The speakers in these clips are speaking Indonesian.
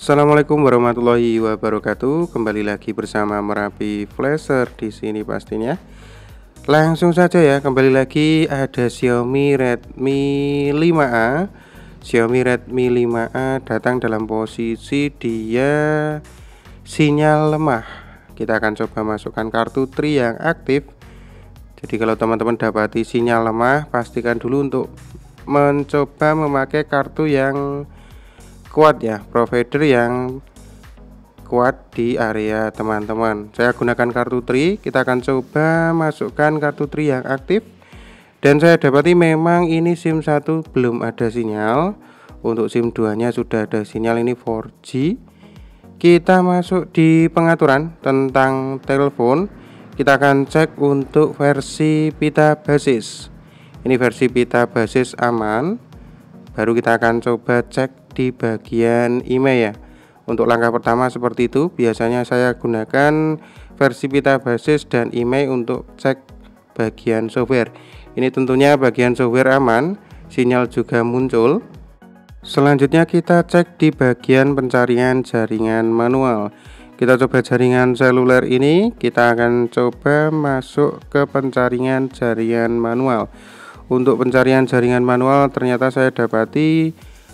Assalamualaikum warahmatullahi wabarakatuh. Kembali lagi bersama Merapi Flasher di sini pastinya. Langsung saja ya, kembali lagi ada Xiaomi Redmi 5A. Xiaomi Redmi 5A datang dalam posisi dia sinyal lemah. Kita akan coba masukkan kartu Tri yang aktif. Jadi kalau teman-teman dapati sinyal lemah, pastikan dulu untuk mencoba memakai kartu yang kuat ya, provider yang kuat di area teman-teman. Saya gunakan kartu Tri. Kita akan coba masukkan kartu Tri yang aktif. Dan saya dapati memang ini SIM 1 belum ada sinyal. Untuk SIM 2 nya sudah ada sinyal, ini 4G. Kita masuk di pengaturan tentang telepon. Kita akan cek untuk versi pita basis. Ini versi pita basis aman. Baru kita akan coba cek di bagian email ya. Untuk langkah pertama seperti itu. Biasanya saya gunakan versi pita basis dan email untuk cek bagian software. Ini tentunya bagian software aman, sinyal juga muncul. Selanjutnya kita cek di bagian pencarian jaringan manual. Kita coba jaringan seluler ini. Kita akan coba masuk ke pencarian jaringan manual. Untuk pencarian jaringan manual ternyata saya dapati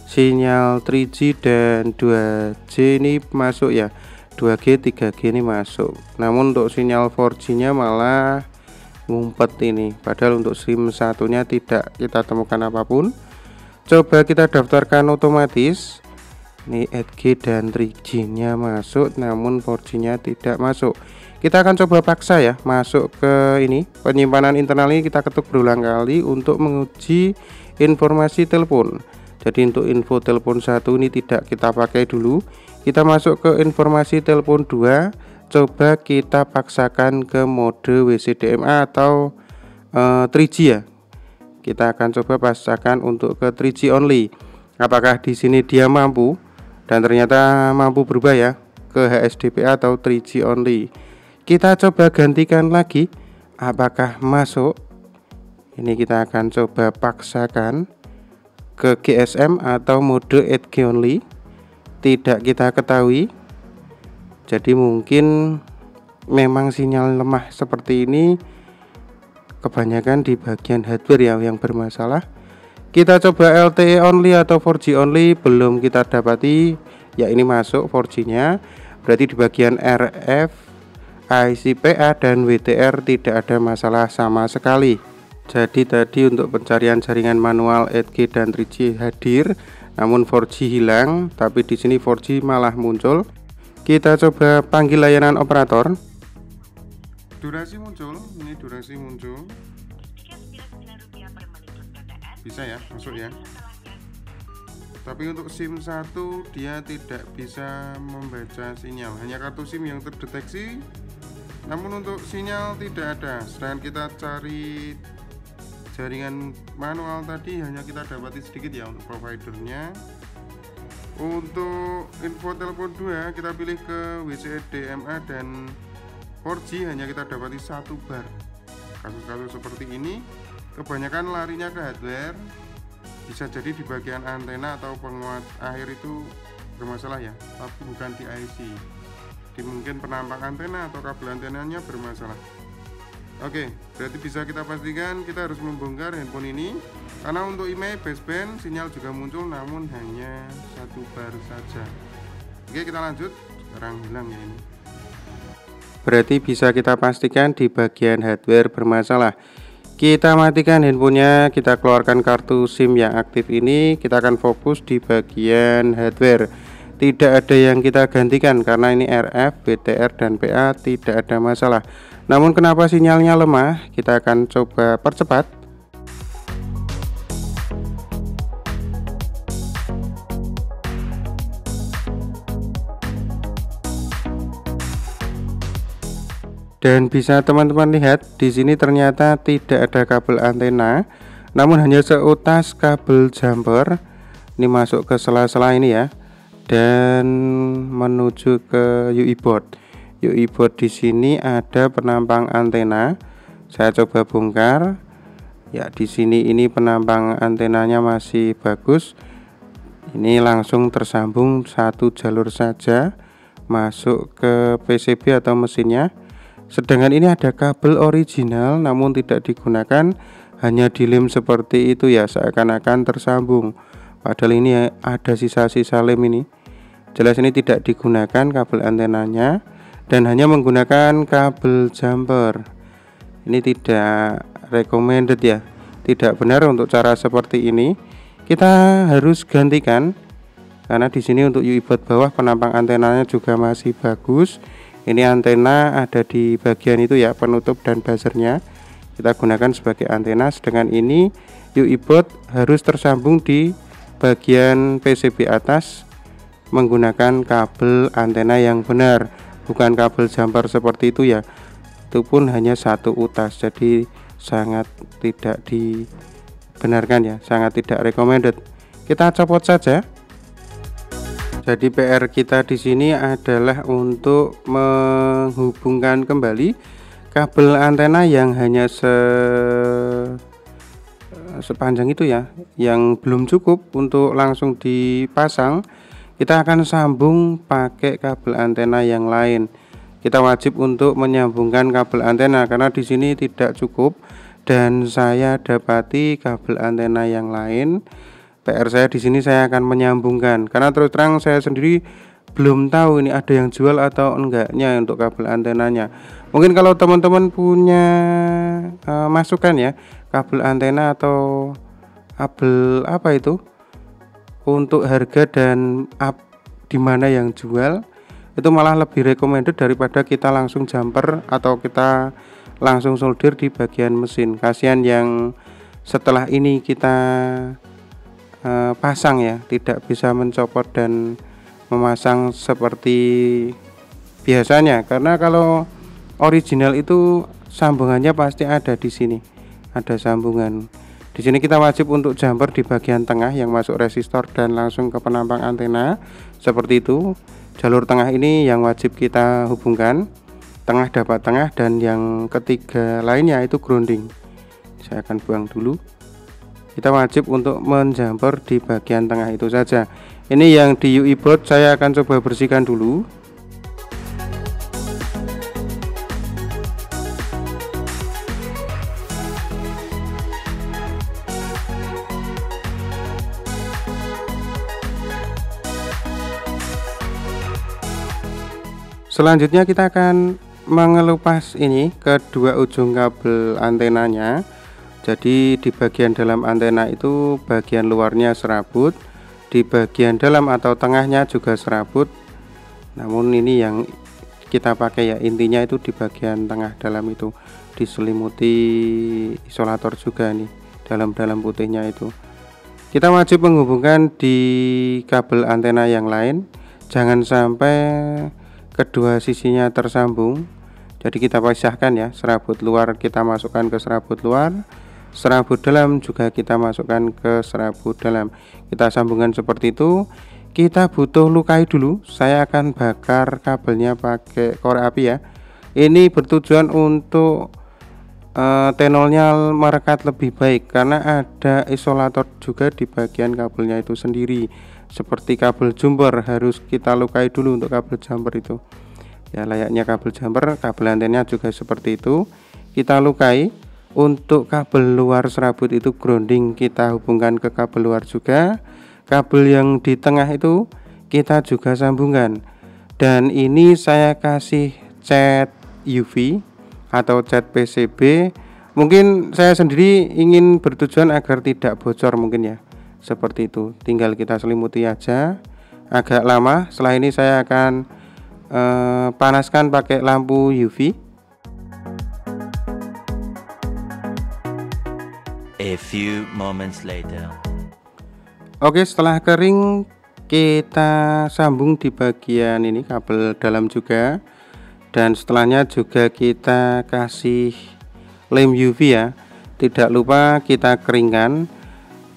sinyal 3G dan 2G ini masuk ya, 2G 3G ini masuk. Namun untuk sinyal 4G nya malah ngumpet ini. Padahal untuk SIM satunya tidak kita temukan apapun. Coba kita daftarkan otomatis. Ini 8G dan 3G nya masuk, namun 4G nya tidak masuk. Kita akan coba paksa ya masuk ke ini penyimpanan internal ini. Kita ketuk berulang kali untuk menguji informasi telepon. Jadi untuk info telepon 1 ini tidak kita pakai dulu. Kita masuk ke informasi telepon 2. Coba kita paksakan ke mode WCDMA atau 3G ya. Kita akan coba paksakan untuk ke 3G only. Apakah di sini dia mampu? Dan ternyata mampu berubah ya ke HSDPA atau 3G only. Kita coba gantikan lagi. Apakah masuk? Ini kita akan coba paksakan ke GSM atau mode 8G only. Tidak kita ketahui. Jadi mungkin memang sinyal lemah seperti ini kebanyakan di bagian hardware ya yang bermasalah. Kita coba LTE only atau 4G only, belum kita dapati. Ya ini masuk 4G nya. Berarti di bagian RF, ICPA dan WTR tidak ada masalah sama sekali. Jadi tadi untuk pencarian jaringan manual 8G dan 3G hadir, namun 4G hilang. Tapi di sini 4G malah muncul. Kita coba panggil layanan operator. Durasi muncul, ini durasi muncul. Bisa ya, masuk ya. Tapi untuk SIM 1 dia tidak bisa membaca sinyal, hanya kartu SIM yang terdeteksi. Namun untuk sinyal tidak ada. Sedangkan kita cari jaringan manual tadi hanya kita dapati sedikit ya untuk providernya. Untuk info telepon 2 kita pilih ke WCDMA dan 4G hanya kita dapati 1 bar. Kasus-kasus seperti ini kebanyakan larinya ke hardware. Bisa jadi di bagian antena atau penguat akhir itu bermasalah ya, tapi bukan di IC. Di mungkin penampang antena atau kabel antenanya bermasalah. Oke, berarti bisa kita pastikan kita harus membongkar handphone ini. Karena untuk email baseband sinyal juga muncul, namun hanya 1 bar saja. Oke, kita lanjut. Sekarang hilang ya ini. Berarti bisa kita pastikan di bagian hardware bermasalah. Kita matikan handphonenya, kita keluarkan kartu SIM yang aktif ini. Kita akan fokus di bagian hardware. Tidak ada yang kita gantikan karena ini RF, BTR dan PA tidak ada masalah. Namun kenapa sinyalnya lemah? Kita akan coba percepat. Dan bisa teman-teman lihat di sini ternyata tidak ada kabel antena, namun hanya seutas kabel jumper. Ini masuk ke sela-sela ini ya, dan menuju ke UI board. UI board di sini ada penampang antena. Saya coba bongkar. Ya, di sini ini penampang antenanya masih bagus. Ini langsung tersambung satu jalur saja masuk ke PCB atau mesinnya. Sedangkan ini ada kabel original namun tidak digunakan, hanya dilem seperti itu ya, seakan-akan tersambung. Padahal ini ada sisa-sisa lem ini. Jelas ini tidak digunakan kabel antenanya dan hanya menggunakan kabel jumper. Ini tidak recommended ya. Tidak benar untuk cara seperti ini. Kita harus gantikan karena di sini untuk U-board bawah penampang antenanya juga masih bagus. Ini antena ada di bagian itu ya, penutup dan buzzernya kita gunakan sebagai antena. Sedangkan ini U-board harus tersambung di bagian PCB atas menggunakan kabel antena yang benar, bukan kabel jumper seperti itu ya. Itu pun hanya satu utas, jadi sangat tidak dibenarkan ya, sangat tidak recommended. Kita copot saja. Jadi PR kita di sini adalah untuk menghubungkan kembali kabel antena yang hanya sepanjang itu ya, yang belum cukup untuk langsung dipasang. Kita akan sambung pakai kabel antena yang lain. Kita wajib untuk menyambungkan kabel antena karena di sini tidak cukup dan saya dapati kabel antena yang lain. PR saya di sini saya akan menyambungkan karena terus terang saya sendiri belum tahu ini ada yang jual atau enggaknya untuk kabel antenanya. Mungkin kalau teman-teman punya masukan ya, kabel antena atau kabel apa itu untuk harga dan di mana yang jual, itu malah lebih recommended daripada kita langsung jumper atau kita langsung solder di bagian mesin. Kasihan yang setelah ini kita pasang ya, tidak bisa mencopot dan memasang seperti biasanya, karena kalau original itu sambungannya pasti ada di sini, ada sambungan. Di sini kita wajib untuk jumper di bagian tengah yang masuk resistor dan langsung ke penampang antena seperti itu. Jalur tengah ini yang wajib kita hubungkan, tengah dapat tengah, dan yang ketiga lainnya itu grounding. Saya akan buang dulu. Kita wajib untuk menjumper di bagian tengah itu saja. Ini yang di U-board saya akan coba bersihkan dulu. Selanjutnya kita akan mengelupas ini kedua ujung kabel antenanya. Jadi di bagian dalam antena itu bagian luarnya serabut, di bagian dalam atau tengahnya juga serabut. Namun ini yang kita pakai ya, intinya itu di bagian tengah dalam itu diselimuti isolator juga nih, dalam putihnya itu. Kita wajib menghubungkan di kabel antena yang lain, jangan sampai kedua sisinya tersambung. Jadi kita pisahkan ya, serabut luar kita masukkan ke serabut luar, serabut dalam juga kita masukkan ke serabut dalam. Kita sambungkan seperti itu. Kita butuh lukai dulu. Saya akan bakar kabelnya pakai korek api ya. Ini bertujuan untuk tenolnya merekat lebih baik, karena ada isolator juga di bagian kabelnya itu sendiri. Seperti kabel jumper harus kita lukai dulu untuk kabel jumper itu. Ya layaknya kabel jumper, kabel antenanya juga seperti itu. Kita lukai. Untuk kabel luar serabut itu grounding kita hubungkan ke kabel luar juga. Kabel yang di tengah itu kita juga sambungkan. Dan ini saya kasih cat UV atau cat PCB. Mungkin saya sendiri ingin bertujuan agar tidak bocor mungkin ya. Seperti itu. Tinggal kita selimuti aja. Agak lama. Setelah ini saya akan panaskan pakai lampu UV. A few moments later. Oke, setelah kering kita sambung di bagian ini kabel dalam juga, dan setelahnya juga kita kasih lem UV ya. Tidak lupa kita keringkan,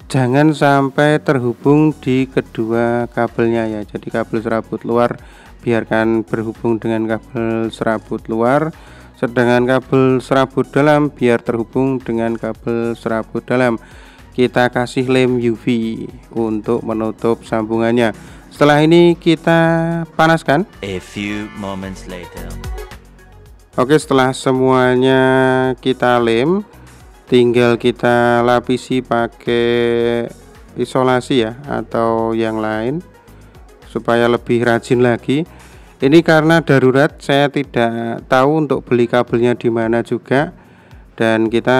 jangan sampai terhubung di kedua kabelnya ya. Jadi kabel serabut luar biarkan berhubung dengan kabel serabut luar, sedangkan kabel serabut dalam biar terhubung dengan kabel serabut dalam. kita kasih lem UV untuk menutup sambungannya. Setelah ini kita panaskan. A few moments later. Oke, setelah semuanya kita lem, tinggal kita lapisi pakai isolasi ya atau yang lain supaya lebih rajin lagi. Ini karena darurat, saya tidak tahu untuk beli kabelnya di mana juga, dan kita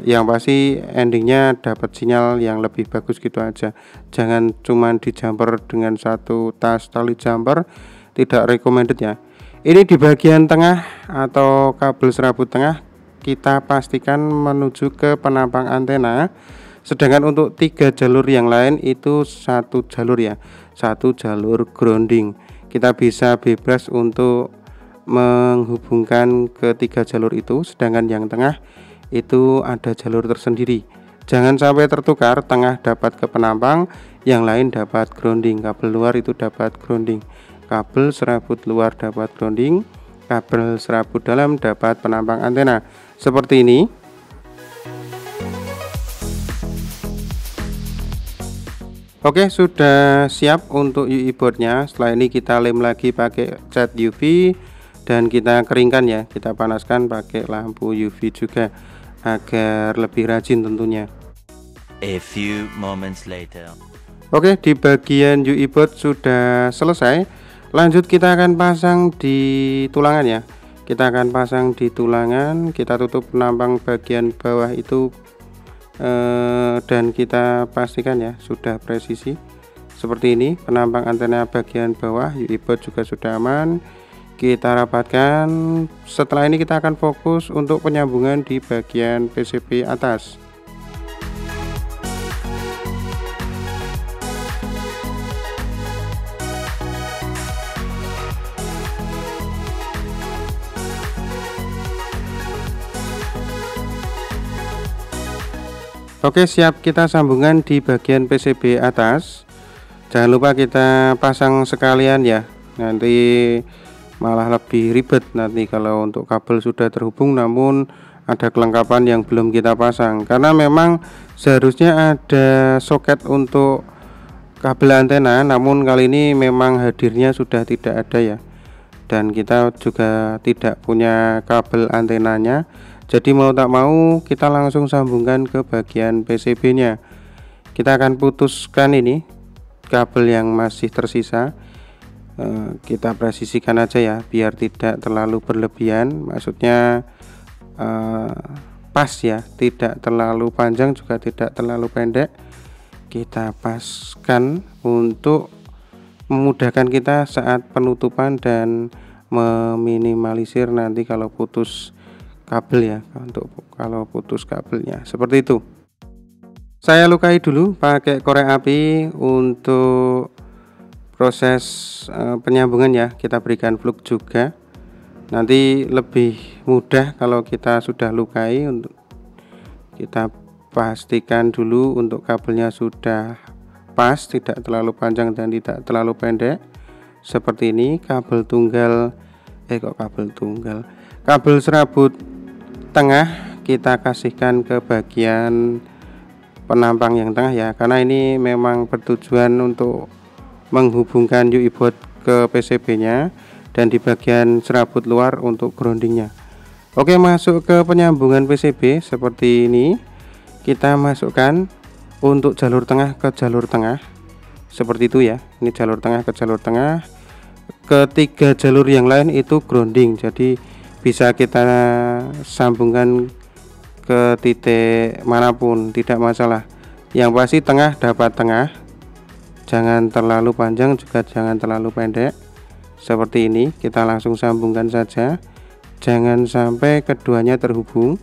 yang pasti endingnya dapat sinyal yang lebih bagus gitu aja. Jangan cuman di jumper dengan satu tas tali jumper, tidak recommended ya. Ini di bagian tengah atau kabel serabut tengah kita pastikan menuju ke penampang antena. Sedangkan untuk 3 jalur yang lain itu satu jalur ya, satu jalur grounding. Kita bisa bebas untuk menghubungkan ke 3 jalur itu, sedangkan yang tengah itu ada jalur tersendiri. Jangan sampai tertukar, tengah dapat ke penampang, yang lain dapat grounding. Kabel luar itu dapat grounding, kabel serabut luar dapat grounding, kabel serabut dalam dapat penampang antena. Seperti ini. Oke, sudah siap untuk UI boardnya. Setelah ini kita lem lagi pakai cat UV dan kita keringkan ya. Kita panaskan pakai lampu UV juga agar lebih rajin tentunya. A few moments later. Oke, di bagian UI board sudah selesai. Lanjut kita akan pasang di tulangan ya. Kita akan pasang di tulangan, kita tutup penampang bagian bawah itu dan kita pastikan ya sudah presisi seperti ini. Penampang antena bagian bawah UI board juga sudah aman, kita rapatkan. Setelah ini kita akan fokus untuk penyambungan di bagian PCB atas. Oke, siap, kita sambungan di bagian PCB atas. Jangan lupa kita pasang sekalian ya, nanti malah lebih ribet nanti kalau untuk kabel sudah terhubung namun ada kelengkapan yang belum kita pasang. Karena memang seharusnya ada soket untuk kabel antena, namun kali ini memang hadirnya sudah tidak ada ya, dan kita juga tidak punya kabel antenanya. Jadi mau tak mau kita langsung sambungkan ke bagian PCB nya. Kita akan putuskan ini kabel yang masih tersisa, kita presisikan aja ya biar tidak terlalu berlebihan, maksudnya pas ya, tidak terlalu panjang juga tidak terlalu pendek. Kita paskan untuk memudahkan kita saat penutupan dan meminimalisir nanti kalau putus kabel ya, untuk kalau putus kabelnya seperti itu. Saya lukai dulu pakai korek api untuk proses penyambungan ya. Kita berikan flux juga, nanti lebih mudah kalau kita sudah lukai. Untuk kita pastikan dulu untuk kabelnya sudah pas, tidak terlalu panjang dan tidak terlalu pendek seperti ini. Kabel tunggal kabel serabut tengah kita kasihkan ke bagian penampang yang tengah ya, karena ini memang bertujuan untuk menghubungkan UI board ke PCB nya, dan di bagian serabut luar untuk groundingnya. Oke, masuk ke penyambungan PCB seperti ini. Kita masukkan untuk jalur tengah ke jalur tengah seperti itu ya. Ini jalur tengah ke jalur tengah, ketiga jalur yang lain itu grounding, jadi bisa kita sambungkan ke titik manapun, tidak masalah. Yang pasti tengah dapat tengah, jangan terlalu panjang juga jangan terlalu pendek. Seperti ini kita langsung sambungkan saja, jangan sampai keduanya terhubung.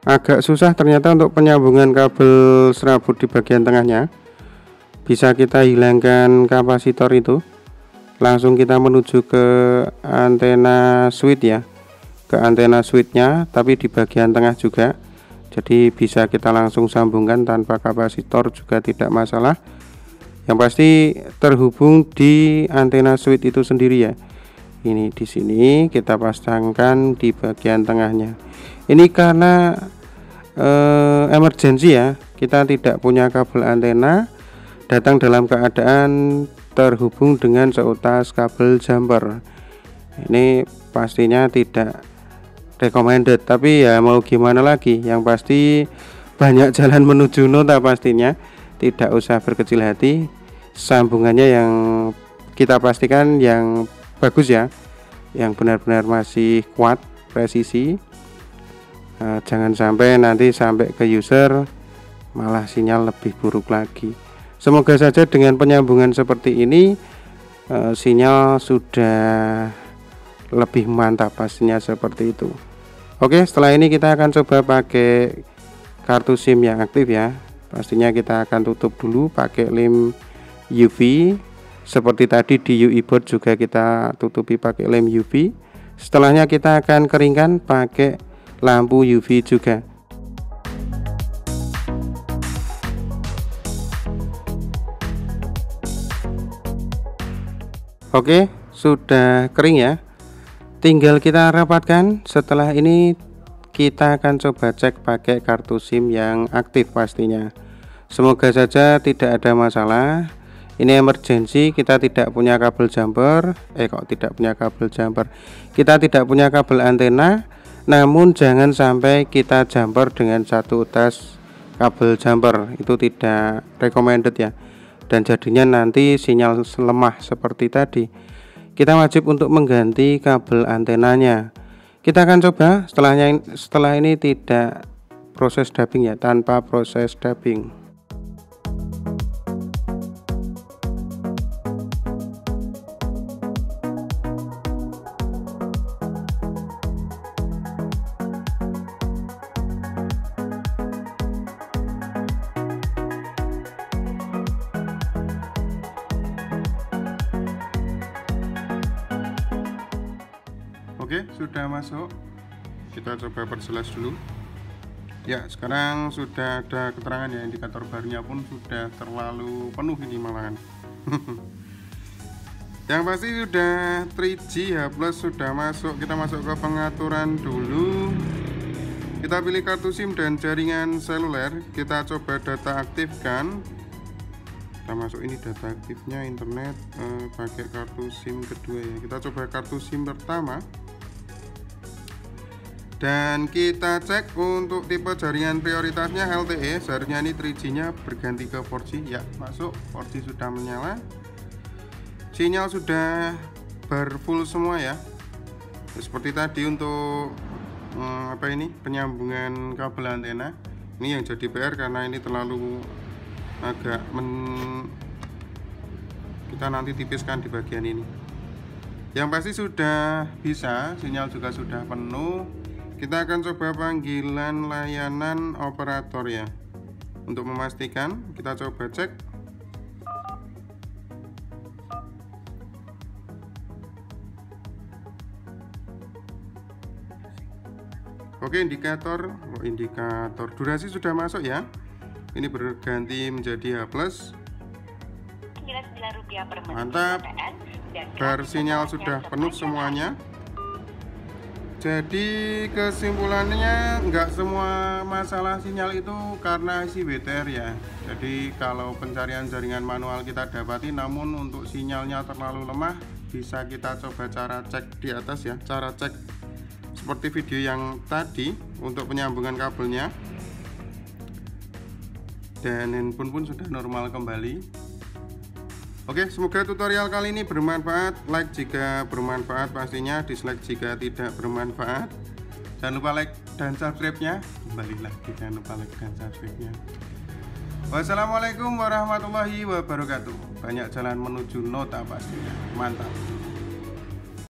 agak susah ternyata untuk penyambungan kabel serabut di bagian tengahnya. Bisa kita hilangkan kapasitor itu, langsung kita menuju ke antena switch ya, ke antena switchnya, tapi di bagian tengah juga. Jadi bisa kita langsung sambungkan tanpa kapasitor juga tidak masalah. Yang pasti terhubung di antena switch itu sendiri ya. Ini di sini kita pasangkan di bagian tengahnya. Ini karena emergency ya, kita tidak punya kabel antena, datang dalam keadaan terhubung dengan seutas kabel jumper. Ini pastinya tidak recommended, tapi ya mau gimana lagi, yang pasti banyak jalan menuju nota pastinya. Tidak usah berkecil hati, sambungannya yang kita pastikan yang bagus ya, yang benar-benar masih kuat, presisi. Jangan sampai nanti sampai ke user malah sinyal lebih buruk lagi. Semoga saja dengan penyambungan seperti ini sinyal sudah lebih mantap pastinya seperti itu. Oke, setelah ini kita akan coba pakai kartu SIM yang aktif ya. Pastinya kita akan tutup dulu pakai lem UV. Seperti tadi di UI board juga kita tutupi pakai lem UV. Setelahnya kita akan keringkan pakai lampu UV juga. Oke, sudah kering ya. Tinggal kita rapatkan. Setelah ini kita akan coba cek pakai kartu SIM yang aktif pastinya. Semoga saja tidak ada masalah. Ini emergency, kita tidak punya kabel jumper. Kita tidak punya kabel antena. Namun jangan sampai kita jumper dengan satu tas kabel jumper, itu tidak recommended ya, dan jadinya nanti sinyal lemah seperti tadi. Kita wajib untuk mengganti kabel antenanya. Kita akan coba setelah ini tidak proses dubbing ya, tanpa proses dubbing. Oke, sudah masuk. Kita coba perjelas dulu. Ya, sekarang sudah ada keterangan ya, indikator barunya pun sudah terlalu penuh ini malahan. Yang pasti sudah 3G H+ sudah masuk. Kita masuk ke pengaturan dulu. Kita pilih kartu SIM dan jaringan seluler. Kita coba data aktifkan. Kita masuk ini data aktifnya internet, pakai kartu SIM kedua ya. Kita coba kartu SIM pertama. Dan kita cek untuk tipe jaringan prioritasnya LTE. Seharusnya ini 3G nya berganti ke 4G ya, masuk. 4G sudah menyala, sinyal sudah berfull semua ya. Seperti tadi untuk penyambungan kabel antena. Ini yang jadi PR karena ini terlalu agak kita nanti tipiskan di bagian ini. Yang pasti sudah bisa, sinyal juga sudah penuh. Kita akan coba panggilan layanan operator ya. Untuk memastikan, kita coba cek. Oke, indikator durasi sudah masuk ya. Ini berganti menjadi H+. Mantap. Bersinyal sudah penuh semuanya. Jadi kesimpulannya nggak semua masalah sinyal itu karena isi BTR ya. Jadi kalau pencarian jaringan manual kita dapati, namun untuk sinyalnya terlalu lemah, bisa kita coba cara cek di atas ya. Cara cek seperti video yang tadi untuk penyambungan kabelnya. Dan handphone pun sudah normal kembali. Oke, semoga tutorial kali ini bermanfaat. Like jika bermanfaat pastinya, dislike jika tidak bermanfaat. Jangan lupa like dan subscribe-nya. Kembali lagi, jangan lupa like dan subscribe-nya. Wassalamualaikum warahmatullahi wabarakatuh. Banyak jalan menuju nota pastinya. Mantap.